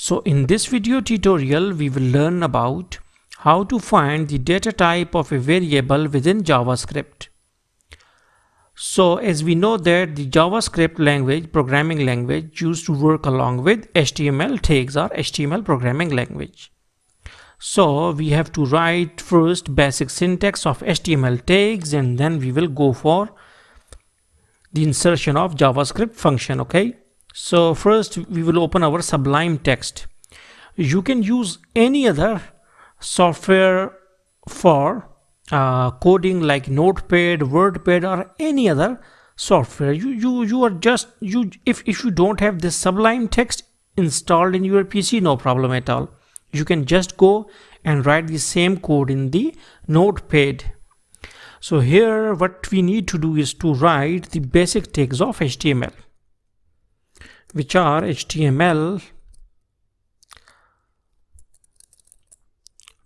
So in this video tutorial, we will learn about how to find the data type of a variable within JavaScript. So as we know that the JavaScript language, programming language, used to work along with HTML tags or HTML programming language. So we have to write first basic syntax of HTML tags, and then we will go for the insertion of JavaScript function. Okay. So first we will open our Sublime Text. You can use any other software for coding like Notepad, WordPad, or any other software. If you don't have this Sublime Text installed in your PC, no problem at all. You can just go and write the same code in the Notepad. So here what we need to do is to write the basic tags of HTML, which are HTML,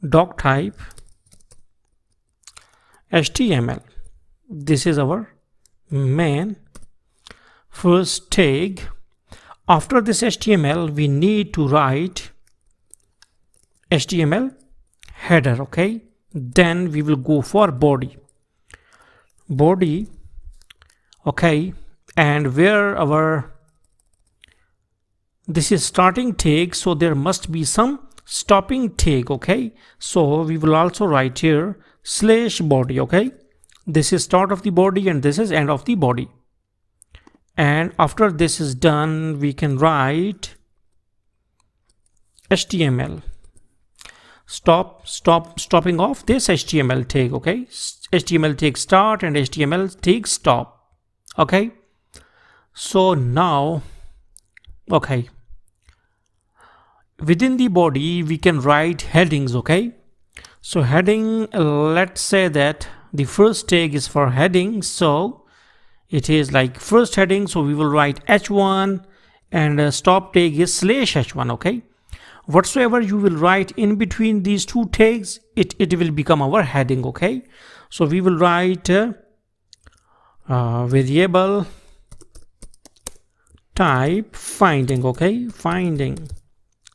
doc type, HTML. This is our main first tag. After this HTML, we need to write HTML header. Okay, then we will go for body. Okay, and where our this is starting tag, so there must be some stopping tag. Okay, so we will also write here /body. Okay, this is start of the body and this is end of the body. And after this is done, we can write HTML stopping off this HTML tag. Okay, HTML tag start and HTML tag stop. Okay, so now okay, within the body we can write headings. Okay, so heading, let's say that the first tag is for heading, so it is like first heading, so we will write h1, and stop tag is /h1. Okay, whatsoever you will write in between these two tags, it will become our heading. Okay, so we will write variable type finding. Okay, finding,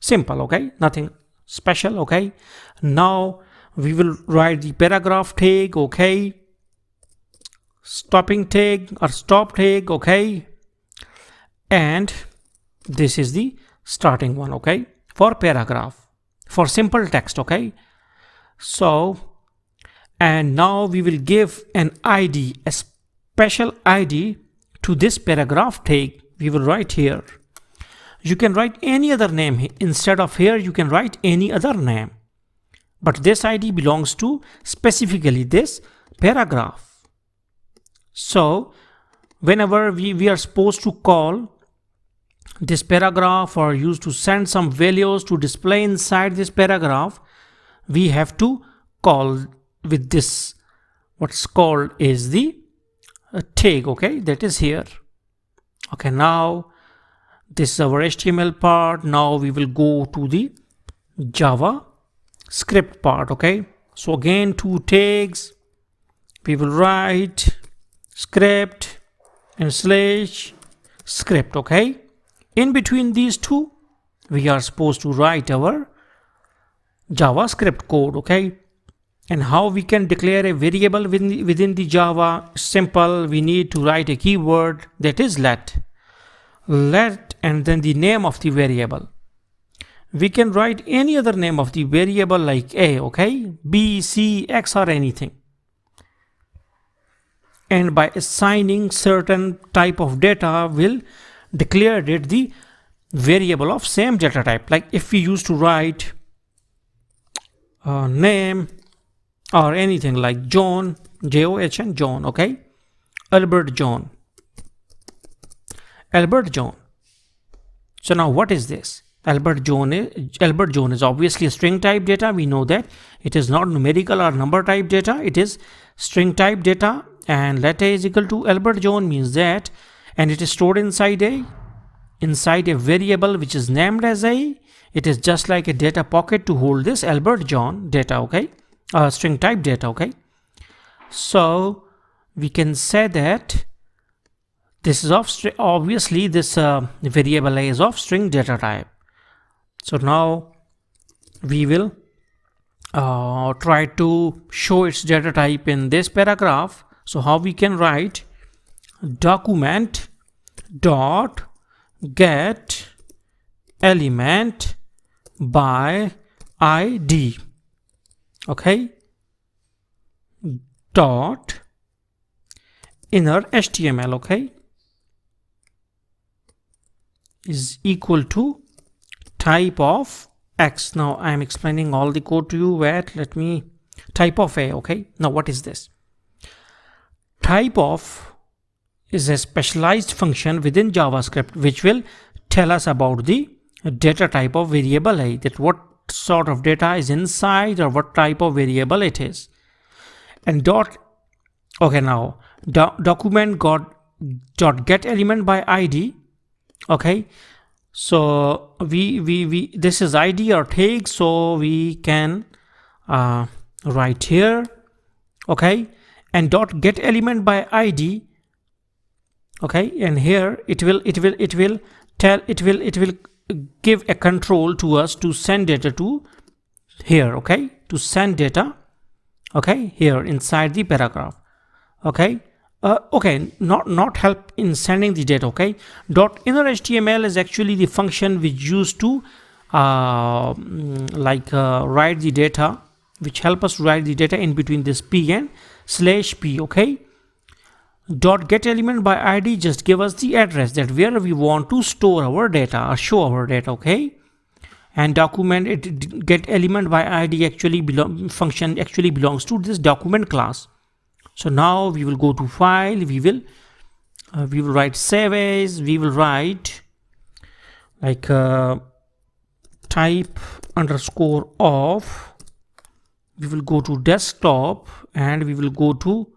simple. Okay, nothing special. Okay, now we will write the paragraph tag. Okay, stopping tag or stop tag. Okay, and this is the starting one. Okay, for paragraph, for simple text. Okay, so and now we will give an ID, a special ID to this paragraph tag. We will write here. You can write any other name instead of here. You can write any other name, but this ID belongs to specifically this paragraph. So whenever we are supposed to call this paragraph or used to send some values to display inside this paragraph, we have to call with this what's called is the tag. Okay, that is here. Okay, now this is our HTML part. Now we will go to the JavaScript part. Okay, so again two tags. We will write script and /script. Okay, in between these two we are supposed to write our JavaScript code. Okay, and how we can declare a variable within the Java? Simple. We need to write a keyword, that is let, and then the name of the variable. We can write any other name of the variable like a, okay, b, c, x, or anything. And by assigning certain type of data, will declare it the variable of same data type. Like if we used to write name or anything like John, John, John. Okay, Albert John. So now what is this? Albert John is obviously a string type data. We know that it is not numerical or number type data. It is string type data, and let a is equal to Albert John means that, and it is stored inside a variable which is named as a. It is just like a data pocket to hold this Albert John data. Okay, string type data. Okay, so we can say that this is of obviously this variable a is of string data type. So now we will try to show its data type in this paragraph. So how we can write document dot get element by id, okay, dot inner HTML, okay, is equal to type of X. Now I am explaining all the code to you. Wait, let me type of A, okay. Now what is this? Type of is a specialized function within JavaScript which will tell us about the data type of variable A, that what sort of data is inside or what type of variable it is. And dot, okay, now document dot get element by id, okay. So we this is id or tag, so we can write here, okay, and dot get element by id, okay, and here it will give a control to us to send data to here, okay, to send data, okay, here inside the paragraph, okay. Okay, not help in sending the data, okay. Dot inner HTML is actually the function which used to write the data, which help us write the data in between this p and /p, okay. Dot get element by id just give us the address that where we want to store our data or show our data, okay. And document it get element by id actually function actually belongs to this document class. So now we will go to file, we will write save as, we will write like type underscore of, we will go to desktop and we will go to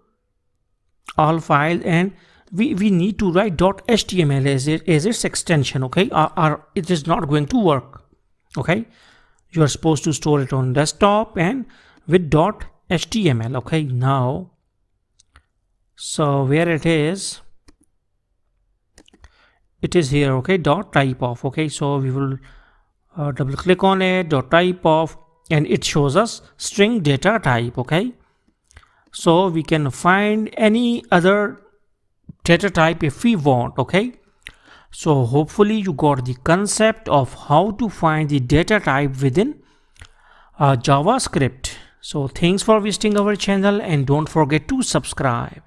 all file, and we need to write .html as its extension, okay, or it is not going to work, okay. You are supposed to store it on desktop and with .html, okay. Now so where it is here, okay, dot type of, okay. So we will double click on it, dot type of, and it shows us string data type, okay. So we can find any other data type if we want, okay. So hopefully you got the concept of how to find the data type within JavaScript. So thanks for visiting our channel and don't forget to subscribe.